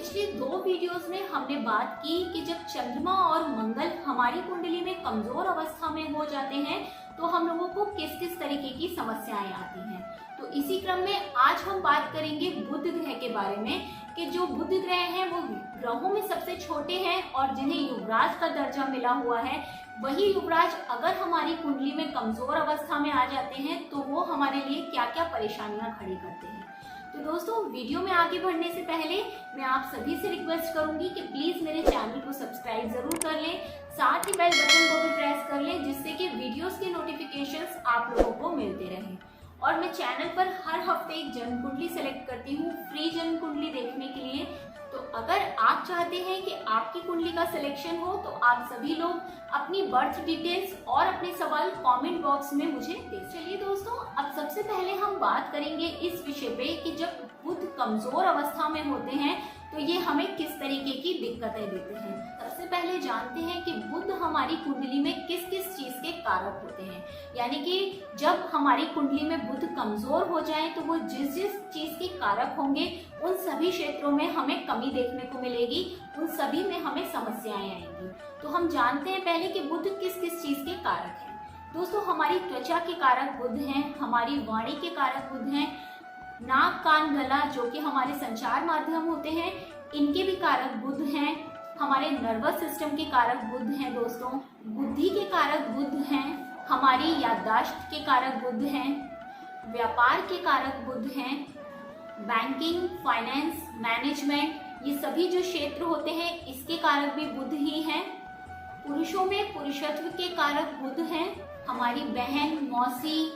पिछले 2 वीडियोस में हमने बात की कि जब चंद्रमा और मंगल हमारी कुंडली में कमजोर अवस्था में हो जाते हैं तो हम लोगों को किस किस तरीके की समस्याएं आती हैं। तो इसी क्रम में आज हम बात करेंगे बुध ग्रह के बारे में कि जो बुध ग्रह हैं वो ग्रहों में सबसे छोटे हैं और जिन्हें युवराज का दर्जा मिला हुआ है। वही युवराज अगर हमारी कुंडली में कमजोर अवस्था में आ जाते हैं तो वो हमारे लिए क्या क्या परेशानियां खड़ी करते हैं। तो दोस्तों, वीडियो में आगे बढ़ने से पहले मैं आप सभी से रिक्वेस्ट करूंगी कि प्लीज मेरे चैनल को सब्सक्राइब जरूर कर लें, साथ ही बेल बटन को भी प्रेस कर लें जिससे कि वीडियोस के नोटिफिकेशंस आप लोगों को मिलते रहें। और मैं चैनल पर हर हफ्ते एक जन्म कुंडली सेलेक्ट करती हूँ फ्री जन्म कुंडली देखने के लिए। तो अगर आप चाहते हैं कि आपकी कुंडली का सिलेक्शन हो तो आप सभी लोग अपनी बर्थ डिटेल्स और अपने सवाल कमेंट बॉक्स में मुझे दे। चलिए दोस्तों, अब सबसे पहले हम बात करेंगे इस विषय पे कि जब बुध कमजोर अवस्था में होते हैं तो ये हमें किस तरीके की दिक्कतें देते हैं। सबसे पहले जानते हैं कि बुध हमारी कुंडली में किस किस चीज के कारक होते हैं। यानी कि जब हमारी कुंडली में बुध कमजोर हो जाए तो वो जिस जिस चीज के कारक होंगे उन सभी क्षेत्रों में हमें कमी देखने को मिलेगी, उन सभी में हमें समस्याएं आएंगी। तो हम जानते हैं पहले कि बुध किस किस चीज के कारक हैं। दोस्तों, हमारी त्वचा के कारक बुध हैं, हमारी वाणी के कारक बुध हैं, नाक कान गला जो कि हमारे संचार माध्यम होते हैं इनके भी कारक बुध हैं, हमारे नर्वस सिस्टम के कारक बुध हैं। दोस्तों, बुद्धि के कारक बुध हैं, हमारी याददाश्त के कारक बुध हैं, व्यापार के कारक बुध हैं, बैंकिंग, फाइनेंस, मैनेजमेंट, ये सभी जो क्षेत्र होते हैं इसके कारक भी बुध ही हैं। पुरुषों में पुरुषत्व के कारक बुध हैं, हमारी बहन, मौसी,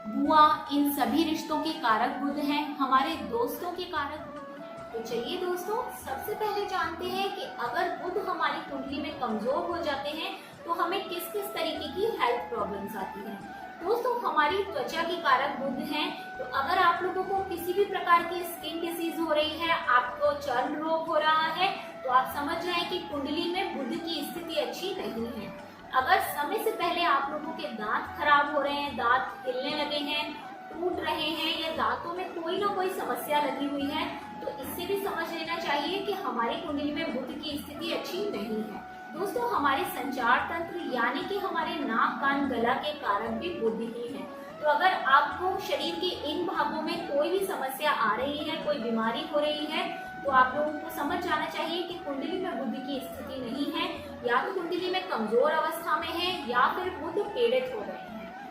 बुआ, इन सभी रिश्तों के कारक बुध हैं, हमारे दोस्तों के कारक बुध हैं। तो चलिए दोस्तों, सबसे पहले जानते हैं कि अगर बुध हमारी कुंडली में कमजोर हो जाते हैं तो हमें किस किस तरीके की हेल्थ प्रॉब्लम्स आती हैं। दोस्तों, हमारी त्वचा के कारक बुध हैं, तो अगर आप लोगों को किसी भी प्रकार की स्किन डिसीज हो रही है, आपको चर्म रोग हो रहा है, तो आप समझ जाएं कि कुंडली में बुध की स्थिति अच्छी नहीं है। अगर समय से पहले आप लोगों के दांत खराब हो रहे हैं, दांत हिलने लगे हैं, टूट रहे हैं या दांतों में कोई ना कोई समस्या लगी हुई है, तो इससे भी समझ लेना चाहिए कि हमारी कुंडली में बुध की स्थिति अच्छी नहीं है। दोस्तों, हमारे संचार तंत्र यानी कि हमारे नाक कान गला के कारक भी बुध ही हैं। तो अगर आपको शरीर के इन भागों में कोई भी समस्या आ रही है, कोई बीमारी हो रही है, तो आप लोगों को समझ जाना चाहिए कि कुंडली में बुध की स्थिति नहीं है, या तो कुंडली में कमजोर अवस्था में है या फिर बुध पीड़ित हो रहे हैं।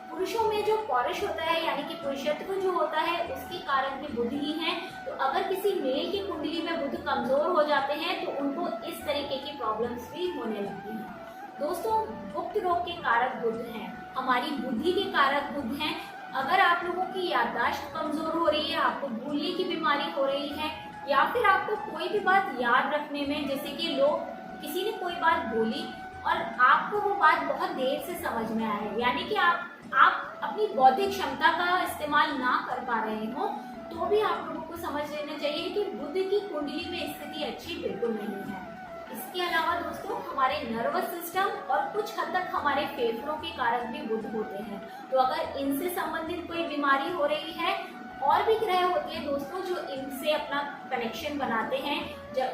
पुरुषों में जो पौरुष होता है यानी कि पुरुषत्व जो होता है उसके कारक भी बुध ही हैं। तो अगर किसी मेल की कुंडली में बुध कमजोर हो जाते हैं तो उनको इस तरीके की प्रॉब्लम्स भी होने लगती हैं। दोस्तों, गुप्त रोग के कारक बुध हैं, हमारी बुद्धि के कारक बुध हैं। अगर आप लोगों की याददाश्त कमजोर हो रही है, आपको भूलने की बीमारी हो रही है, या फिर आपको कोई भी बात याद रखने में, जैसे कि लोग किसी ने कोई बात बोली और आपको वो बात बहुत देर से समझ में आए, यानी कि आप अपनी बौद्धिक क्षमता का इस्तेमाल ना कर पा रहे हो, तो भी आप लोगों को समझ लेना चाहिए कि बुध की कुंडली में स्थिति अच्छी बिल्कुल नहीं है। इसके अलावा दोस्तों, हमारे नर्वस सिस्टम और कुछ हद तक हमारे फेफड़ों के कारक भी बुध होते हैं। तो अगर इनसे संबंधित कोई बीमारी हो रही है, और भी ग्रह होते हैं दोस्तों जो इनसे अपना कनेक्शन बनाते हैं,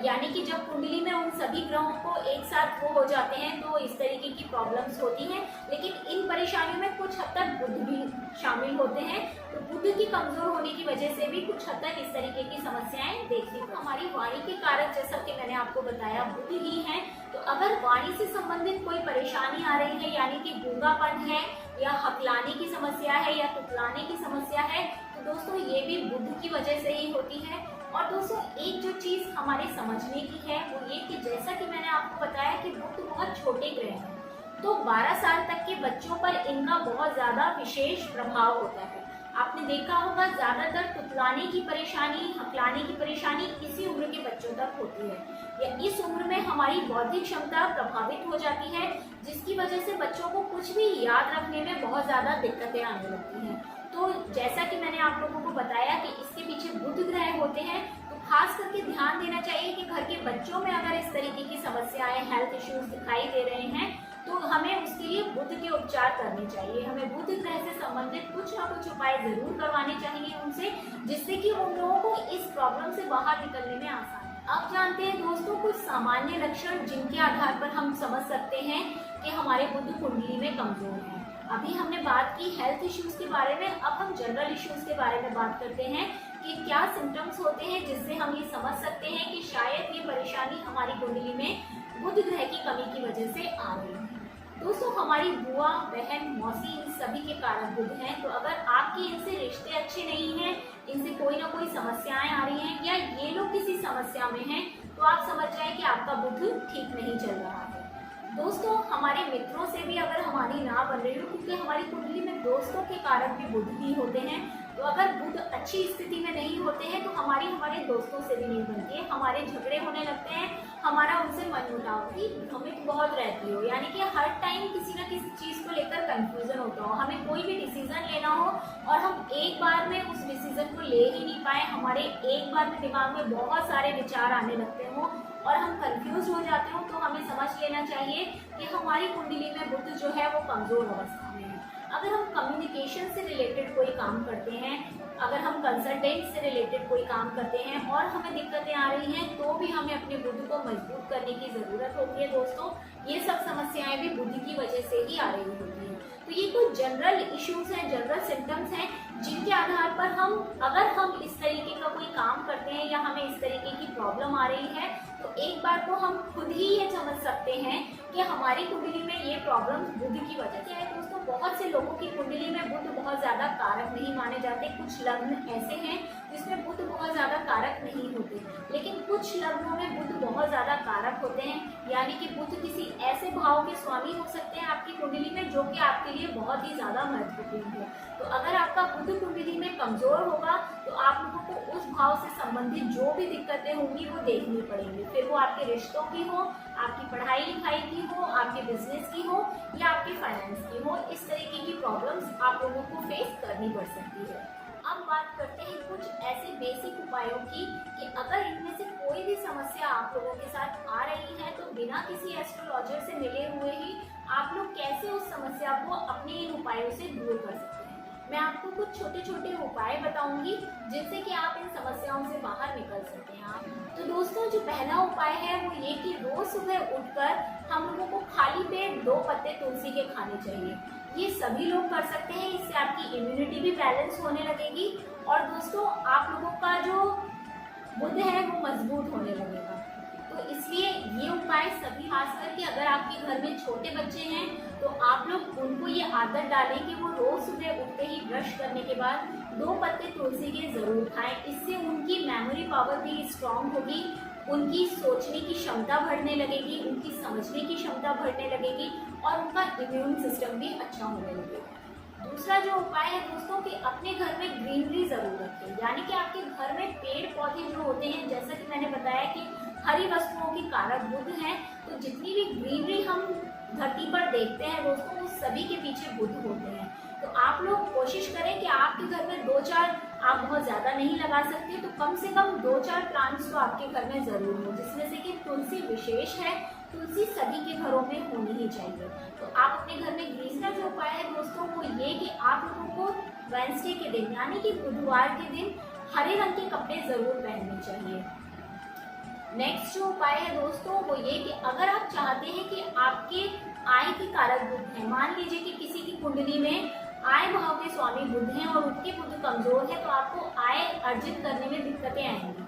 यानी कि जब कुंडली में उन सभी ग्रहों को एक साथ वो हो जाते हैं तो इस तरीके की प्रॉब्लम्स होती हैं। लेकिन इन परेशानियों में कुछ हद तक बुध भी शामिल होते हैं। तो बुध की कमजोर होने की वजह से भी कुछ हद तक इस तरीके की समस्याएं देखने को। हमारी वाणी के कारक जैसा कि मैंने आपको बताया बुध ही हैं। तो अगर वाणी से संबंधित कोई परेशानी आ रही है, यानी कि गूंगापन है या हकलाने की समस्या है या तुतलाने की समस्या है, तो दोस्तों ये भी बुध की वजह से ही होती है। और दोस्तों, एक जो चीज हमारे समझने की है वो ये कि जैसा कि मैंने आपको बताया कि बुध बहुत छोटे ग्रह हैं, तो 12 साल तक के बच्चों पर इनका बहुत ज्यादा विशेष प्रभाव होता है। आपने देखा होगा ज्यादातर तुतलाने की परेशानी, हकलाने की परेशानी इसी उम्र के बच्चों तक होती है, या इस उम्र में हमारी बौद्धिक क्षमता प्रभावित हो जाती है, जिसकी वजह से बच्चों को कुछ भी याद रखने में बहुत ज्यादा दिक्कतें आने लगती हैं। तो जैसा कि मैंने आप लोगों को बताया कि इसके पीछे बुध ग्रह होते हैं, तो खास करके ध्यान देना चाहिए कि घर के बच्चों में अगर इस तरीके की समस्याएं, हेल्थ इश्यूज दिखाई दे रहे हैं तो हमें उसके लिए बुध के उपचार करने चाहिए। हमें बुध ग्रह से संबंधित कुछ ना कुछ उपाय जरूर करवाने चाहिए उनसे, जिससे कि उन लोगों को इस प्रॉब्लम से बाहर निकलने में आसानी। अब जानते कुछ सामान्य लक्षण जिनके आधार पर हम समझ सकते हैं कि हमारे बुध कुंडली में कमजोर है। अभी हमने बात की हेल्थ इश्यूज के बारे में, अब हम जनरल इश्यूज के बारे में बात करते हैं कि क्या सिम्टम्स होते हैं जिससे हम ये समझ सकते हैं कि शायद ये परेशानी हमारी कुंडली में बुध ग्रह की कमी की वजह से आ रही है। दोस्तों, हमारी बुआ, बहन, मौसी इन सभी के कारक बुध हैं। तो अगर आपके इनसे रिश्ते अच्छे नहीं हैं, इनसे कोई ना कोई समस्याएं आ रही हैं या ये लोग किसी समस्या में हैं, तो आप समझ जाएं कि आपका बुध ठीक नहीं चल रहा है। दोस्तों, हमारे मित्रों से भी अगर हमारी ना बन रही हो, क्योंकि हमारी कुंडली में दोस्तों के कारक भी बुध ही होते हैं, तो अगर बुध अच्छी स्थिति में नहीं होते हैं तो हमारे दोस्तों से भी नहीं बनती है, हमारे झगड़े होने लगते हैं, हमारा उनसे मनमुटाव की हमें बहुत रहती हो, यानी कि हर टाइम किसी ना किसी चीज़ को लेकर कंफ्यूजन होता हो। हमें कोई भी डिसीजन लेना हो और हम एक बार में उस डिसीजन को ले ही नहीं पाए, हमारे एक बार में दिमाग में बहुत सारे विचार आने लगते हो और हम कंफ्यूज हो जाते हो, तो हमें समझ लेना चाहिए कि हमारी कुंडली में बुध जो है वो कमजोर अवस्था में है। अगर हम कम्युनिकेशन से रिलेटेड कोई काम करते हैं, अगर हम कंसल्टेंट से रिलेटेड कोई काम करते हैं और हमें दिक्कतें आ रही हैं, तो भी हमें अपने बुध को मजबूत करने की ज़रूरत होती है। दोस्तों, ये सब समस्याएं भी बुध की वजह से ही आ रही होती हैं। तो ये कुछ जनरल इश्यूज हैं, जनरल सिम्टम्स हैं, जिनके आधार पर अगर हम इस तरीके का कोई काम करते हैं या हमें इस तरीके की प्रॉब्लम आ रही है, तो एक बार को हम खुद ही ये समझ सकते हैं कि हमारी कुंडली में ये प्रॉब्लम बुध की वजह से है। दोस्तों, बहुत से लोगों की कुंडली में बुध बहुत ज़्यादा कारक नहीं माने जाते। कुछ लग्न ऐसे हैं जिसमें बुध बहुत ज़्यादा कारक नहीं होते, लेकिन कुछ लग्नों में बुध बहुत ज़्यादा कारक होते हैं, यानी कि बुध किसी ऐसे भाव के स्वामी हो सकते हैं आपकी कुंडली में जो कि आपके लिए बहुत ही ज़्यादा महत्वपूर्ण है। तो अगर आपका बुध कुंडली में कमज़ोर होगा तो आप लोगों को उस भाव से संबंधित जो भी दिक्कतें होंगी वो देखनी पड़ेंगी, फिर वो आपके रिश्तों की हो, आपकी पढ़ाई लिखाई की हो, आपके बिजनेस की हो या आपके फाइनेंस की हो। इस तरीके की प्रॉब्लम्स आप लोगों को फेस करनी पड़ सकती है। अब बात करते हैं कुछ ऐसे बेसिक उपायों की कि अगर इनमें से कोई भी समस्या आप लोगों के साथ आ रही है तो बिना किसी एस्ट्रोलॉजर से मिले हुए ही आप लोग कैसे उस समस्या को अपने इन उपायों से दूर कर सकते हैं। मैं आपको कुछ छोटे छोटे उपाय बताऊंगी जिनसे कि आप इन समस्याओं से बाहर निकल सकते हैं। तो दोस्तों, जो पहला उपाय है वो ये कि रोज सुबह उठकर हम लोगों को खाली पेट 2 पत्ते तुलसी के खाने चाहिए। ये सभी लोग कर सकते हैं, इससे आपकी इम्यूनिटी भी बैलेंस होने लगेगी और दोस्तों आप लोगों का जो बुध है वो मजबूत होने लगेगा। तो इसलिए ये उपाय सभी, खासकर कि अगर आपके घर में छोटे बच्चे हैं तो आप लोग उनको ये आदत डालें कि वो रोज सुबह उठते ही ब्रश करने के बाद 2 पत्ते तुलसी के जरूर खाएं। इससे उनकी मेमोरी पावर भी स्ट्रांग होगी, उनकी सोचने की क्षमता बढ़ने लगेगी, उनकी समझने की क्षमता बढ़ने लगेगी और उनका इम्यून सिस्टम भी अच्छा होने लगेगा। दूसरा जो उपाय है दोस्तों कि अपने घर में ग्रीनरी जरूर रखें, यानी कि आपके घर में पेड़ पौधे जो होते हैं, जैसा कि मैंने बताया कि हरी वस्तुओं की कारक बुध हैं, तो जितनी भी ग्रीनरी हम धरती पर देखते हैं दोस्तों वो सभी के पीछे बुध होते हैं। तो आप लोग कोशिश करें कि आपके घर में 2-4, आप बहुत ज़्यादा नहीं लगा सकते तो कम से कम 2-4 प्लांट्स तो आपके घर में ज़रूर हो, जिसमें से कि तुलसी विशेष है, तुलसी सभी के घरों में होनी ही चाहिए। तो आप अपने घर में ग्रीनरी जो उपाय है दोस्तों वो ये कि आप लोगों को वेडनेसडे के दिन यानी कि बुधवार के दिन हरे रंग के कपड़े ज़रूर पहनने चाहिए। नेक्स्ट जो उपाय है दोस्तों वो ये कि अगर आप चाहते हैं कि आपके आय के कारक बुध हैं, मान लीजिए कि किसी की कुंडली में आय भाव के स्वामी बुध हैं और उनके बुध कमजोर है, तो आपको आय अर्जित करने में दिक्कतें आएंगी।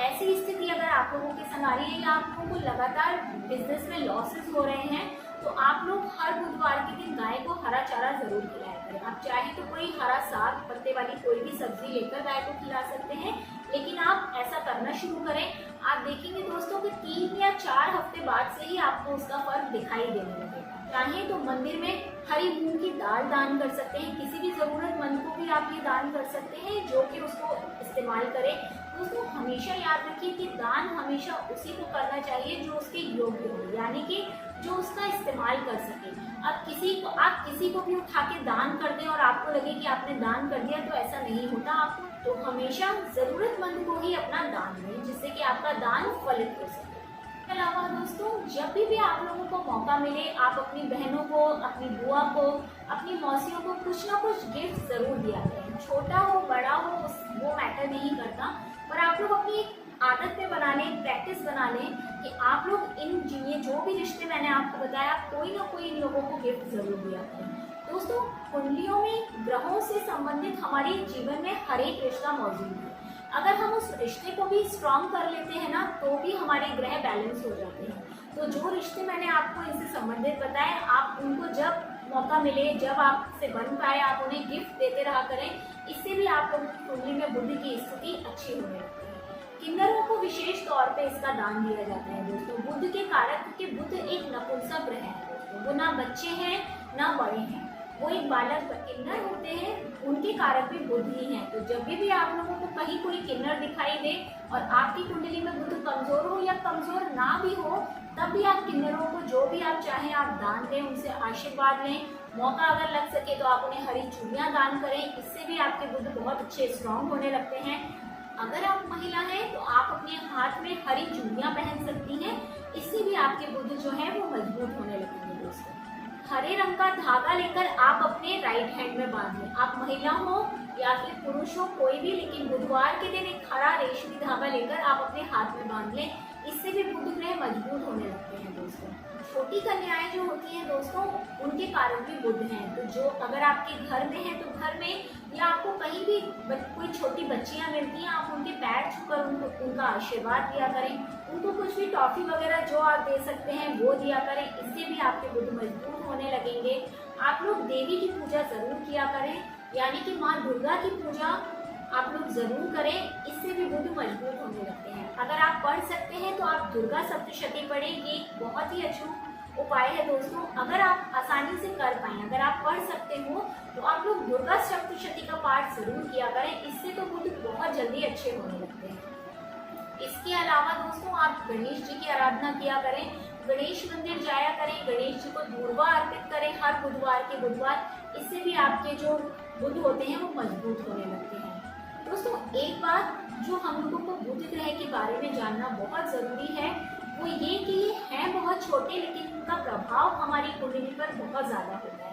ऐसी स्थिति अगर आप लोगों के संग आ रही है या आप लोगों को लगातार बिजनेस में लॉसेस हो रहे हैं, तो आप लोग हर बुधवार के दिन गाय को हरा चारा जरूर खिलाया करें। आप चाहे तो कोई हरा साग पत्ते वाली कोई भी सब्जी लेकर गाय को खिला सकते हैं, लेकिन आप ऐसा करना शुरू करें। आप देखेंगे दोस्तों कि 3 या 4 हफ्ते बाद से ही आपको उसका फर्क दिखाई देने लगेगा। चाहे तो मंदिर में हरी मूंग की दाल दान कर सकते हैं, किसी भी जरूरतमंद को भी आप ये दान कर सकते हैं जो कि उसको इस्तेमाल करे। दोस्तों हमेशा याद रखिए कि दान हमेशा उसी को करना चाहिए जो उसके योग्य हो, यानी कि जो उसका इस्तेमाल कर सके। अब आप किसी को भी उठा के दान कर दें और आपको लगे कि आपने दान कर दिया, तो ऐसा नहीं होता। आपको तो हमेशा जरूरतमंद को ही अपना दान दें, जिससे कि आपका दान फलित हो सके। इसके अलावा दोस्तों जब भी आप लोगों को मौका मिले, आप अपनी बहनों को, अपनी बुआ को, अपनी मौसियों को कुछ ना कुछ गिफ्ट जरूर दिया करें। छोटा हो बड़ा हो वो मैटर नहीं करता, पर आप लोग अपनी आदत में बना लें, प्रैक्टिस बना लें कि आप लोग ये जो भी रिश्ते मैंने आपको बताया, कोई ना कोई इन लोगों को गिफ्ट जरूर दिया करें। दोस्तों, कुंडलियों में ग्रहों से संबंधित हमारे जीवन में हर एक रिश्ता मौजूद है। अगर हम उस रिश्ते को भी स्ट्रॉन्ग कर लेते हैं ना, तो भी हमारे ग्रह बैलेंस हो जाते हैं। तो जो रिश्ते मैंने आपको इनसे संबंधित बताए, आप उनको जब मौका मिले, जब आपसे बन पाए, आप उन्हें गिफ्ट देते रहा करें। इससे भी आप लोगों की कुंडली में बुध की स्थिति अच्छी होने लगती है। किन्नरों को विशेष तौर पे इसका दान दिया जाता है दोस्तों। बुध के कारक के बुध एक नपुंसक ग्रह है दोस्तों। वो ना बच्चे हैं ना बड़े हैं, वो एक बालक किन्नर होते हैं, उनके कारक भी बुध ही हैं। तो जब भी आप लोगों को कहीं कोई किन्नर दिखाई दे और आपकी कुंडली में बुध कमजोर हो या कमजोर ना भी हो, तब भी आप किन्नरों को जो भी आप चाहें आप दान दें, उनसे आशीर्वाद लें। मौका अगर लग सके तो आप उन्हें हरी चूड़ियां दान करें। इससे भी आपके बुध बहुत अच्छे स्ट्रॉन्ग होने लगते हैं। अगर आप महिला हैं तो आप अपने हाथ में हरी चूड़ियां पहन सकती हैं। इससे भी आपके बुध जो है वो मजबूत होने लगेंगे दोस्तों। हरे रंग का धागा लेकर आप अपने राइट हैंड में बांध लें। आप महिला हो या फिर पुरुष हो, कोई भी, लेकिन बुधवार के दिन एक हरा रेशमी धागा लेकर आप अपने हाथ में बांध लें। इससे भी बुध ग्रह मजबूत होने लगते हैं दोस्तों। छोटी कन्याएं जो होती हैं दोस्तों, उनके कारण भी बुध हैं। तो जो अगर आपके घर में है तो घर में, या आपको कहीं भी कोई छोटी बच्चियां मिलती हैं, आप उनके पैर छूकर उनका आशीर्वाद दिया करें। उनको कुछ भी टॉफी वगैरह जो आप दे सकते हैं वो दिया करें। इससे भी आपके बुध मजबूत होने लगेंगे। आप लोग देवी की पूजा जरूर किया करें, यानी कि माँ दुर्गा की पूजा आप लोग जरूर करें। इससे भी बुध मजबूत होने लगते हैं। अगर आप पढ़ सकते हैं तो आप दुर्गा सप्तशती पढ़ें। ये बहुत ही अचूक उपाय है दोस्तों। अगर आप आसानी से कर पाएं, अगर आप पढ़ सकते हो तो आप लोग दुर्गा सप्तशती का पाठ जरूर किया करें। इससे तो बुध बहुत जल्दी अच्छे होने लगते हैं। इसके अलावा दोस्तों, आप गणेश जी की आराधना किया करें, गणेश मंदिर जाया करें, गणेश जी को दूर्वा अर्पित करें हर बुधवार के बुधवार। इससे भी आपके जो बुध होते हैं वो मजबूत होने लगते हैं। दोस्तों, एक बात जो हम लोगों को बुध ग्रह के बारे में जानना बहुत जरूरी है, वो ये कि ये हैं बहुत छोटे, लेकिन उनका प्रभाव हमारी कुंडली पर बहुत ज्यादा होता है।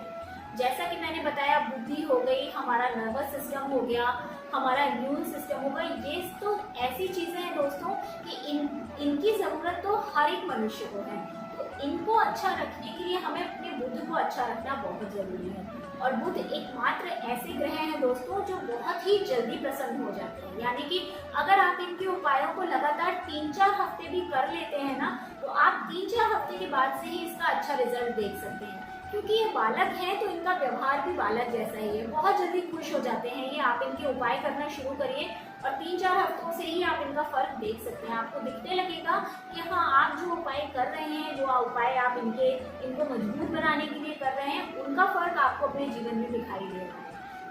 जैसा कि मैंने बताया, बुद्धि हो गई, हमारा नर्वस सिस्टम हो गया, हमारा इम्यून सिस्टम हो गई। ये तो ऐसी चीजें हैं दोस्तों कि इनकी जरूरत तो हर एक मनुष्य को है। तो इनको अच्छा रखने के लिए हमें अपने बुध को अच्छा रखना बहुत जरूरी है। और बुध एकमात्र ऐसे ग्रह हैं दोस्तों जो बहुत ही जल्दी प्रसन्न हो जाते हैं। यानी कि अगर आप इनके उपायों को लगातार 3-4 हफ्ते भी कर लेते हैं ना, तो आप 3-4 हफ्ते के बाद से ही इसका अच्छा रिजल्ट देख सकते हैं। क्योंकि ये बालक है तो इनका व्यवहार भी बालक जैसा ही है, बहुत जल्दी खुश हो जाते हैं ये। आप इनके उपाय करना शुरू करिए और 3-4 हफ्तों से ही आप इनका फर्क देख सकते हैं। आपको दिखने लगेगा कि हाँ, आप जो उपाय कर रहे हैं, जो उपाय आप इनको मजबूत बनाने के लिए कर रहे हैं, उनका फर्क आपको अपने जीवन में दिखाई देगा।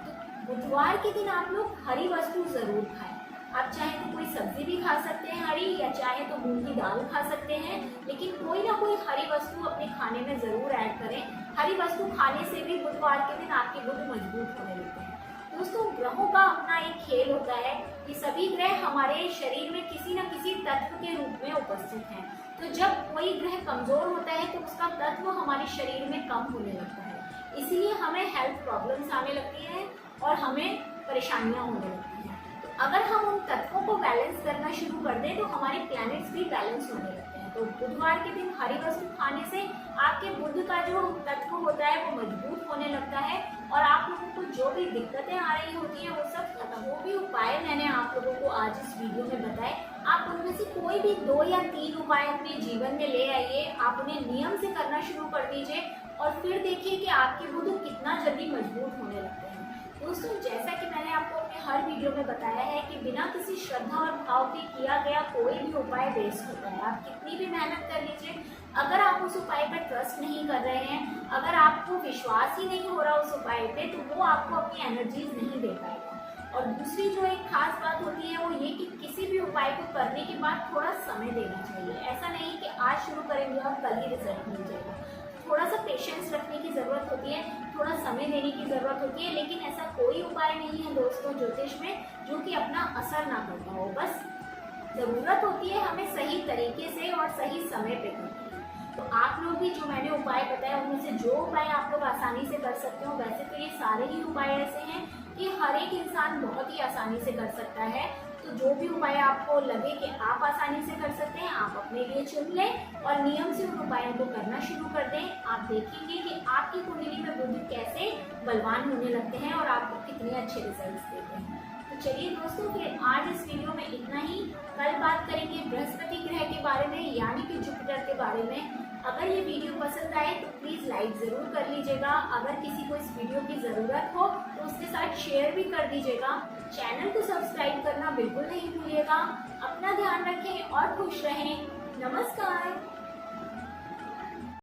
तो बुधवार के दिन आप लोग हरी वस्तु जरूर खाएं। आप चाहे तो कोई सब्जी भी खा सकते हैं हरी, या चाहे तो मूंग की दाल खा सकते हैं, लेकिन कोई ना कोई हरी वस्तु अपने खाने में जरूर ऐड करें। हरी वस्तु खाने से भी बुधवार के दिन आपके बुध मजबूत होने लगते हैं। दोस्तों, ग्रहों का अपना एक खेल होता है कि सभी ग्रह हमारे शरीर में किसी न किसी तत्व के रूप में उपस्थित हैं। तो जब कोई ग्रह कमजोर होता है तो उसका तत्व हमारे शरीर में कम होने लगता है। इसीलिए हमें हेल्थ प्रॉब्लम्स आने लगती है और हमें परेशानियां होने लगती हैं। तो अगर हम उन तत्वों को बैलेंस करना शुरू कर दें तो हमारे प्लैनेट्स भी बैलेंस होने लगते हैं। तो बुधवार के दिन हरी वस्तु खाने से आपके बुध का जो तत्व होता है वो मजबूत होने लगता है और आप लोगों को जो भी दिक्कतें आ रही होती हैं वो सब खत्म। वो भी उपाय मैंने आप लोगों को आज इस वीडियो में बताए, आप उनमें से कोई भी 2 या 3 उपाय अपने जीवन में ले आइए। आप उन्हें नियम से करना शुरू कर दीजिए और फिर देखिए कि आपके बुध कितना जल्दी मजबूत होने लगते हैं। दोस्तों, जैसा कि मैंने आपको अपने हर वीडियो में बताया है कि बिना किसी श्रद्धा और भाव के किया गया कोई भी उपाय वेस्ट होता है। आप कितनी भी मेहनत कर लीजिए, अगर आप उस उपाय पर ट्रस्ट नहीं कर रहे हैं, अगर आपको विश्वास ही नहीं हो रहा उस उपाय पे, तो वो आपको अपनी एनर्जीज नहीं दे पाएगा। और दूसरी जो एक खास बात होती है वो ये कि किसी भी उपाय को करने के बाद थोड़ा समय देना चाहिए। ऐसा नहीं कि आज शुरू करेंगे और कल ही रिजल्ट मिल जाएगा। थोड़ा सा पेशेंस रखने की ज़रूरत होती है, थोड़ा समय देने की ज़रूरत होती है। लेकिन ऐसा कोई उपाय नहीं है दोस्तों ज्योतिष में जो कि अपना असर ना करता हो। बस ज़रूरत होती है हमें सही तरीके से और सही समय पे करने की। तो आप लोग भी जो मैंने उपाय बताया उनमें से जो उपाय आप लोग आसानी से कर सकते हो, वैसे तो ये सारे ही उपाय ऐसे हैं कि हर एक इंसान बहुत ही आसानी से कर सकता है। तो तो जो भी उपाय आपको लगे कि आप आसानी से कर सकते हैं, आप अपने लिए चुन लें और नियम से उन उपायों को करना शुरू कर दें। आप देखेंगे कि आपकी कुंडली में बुध कैसे बलवान होने लगते हैं और आपको कितने अच्छे रिजल्ट्स देते हैं। तो चलिए दोस्तों, फिर आज इस वीडियो में इतना ही। कल बात करेंगे बृहस्पति ग्रह के बारे में, यानी कि जुपिटर के बारे में। अगर ये वीडियो पसंद आए तो प्लीज़ लाइक ज़रूर कर लीजिएगा। अगर किसी को इस वीडियो की ज़रूरत हो तो उसके साथ शेयर भी कर दीजिएगा। चैनल को सब्सक्राइब करना बिल्कुल नहीं भूलिएगा। अपना ध्यान रखें और खुश रहें। नमस्कार।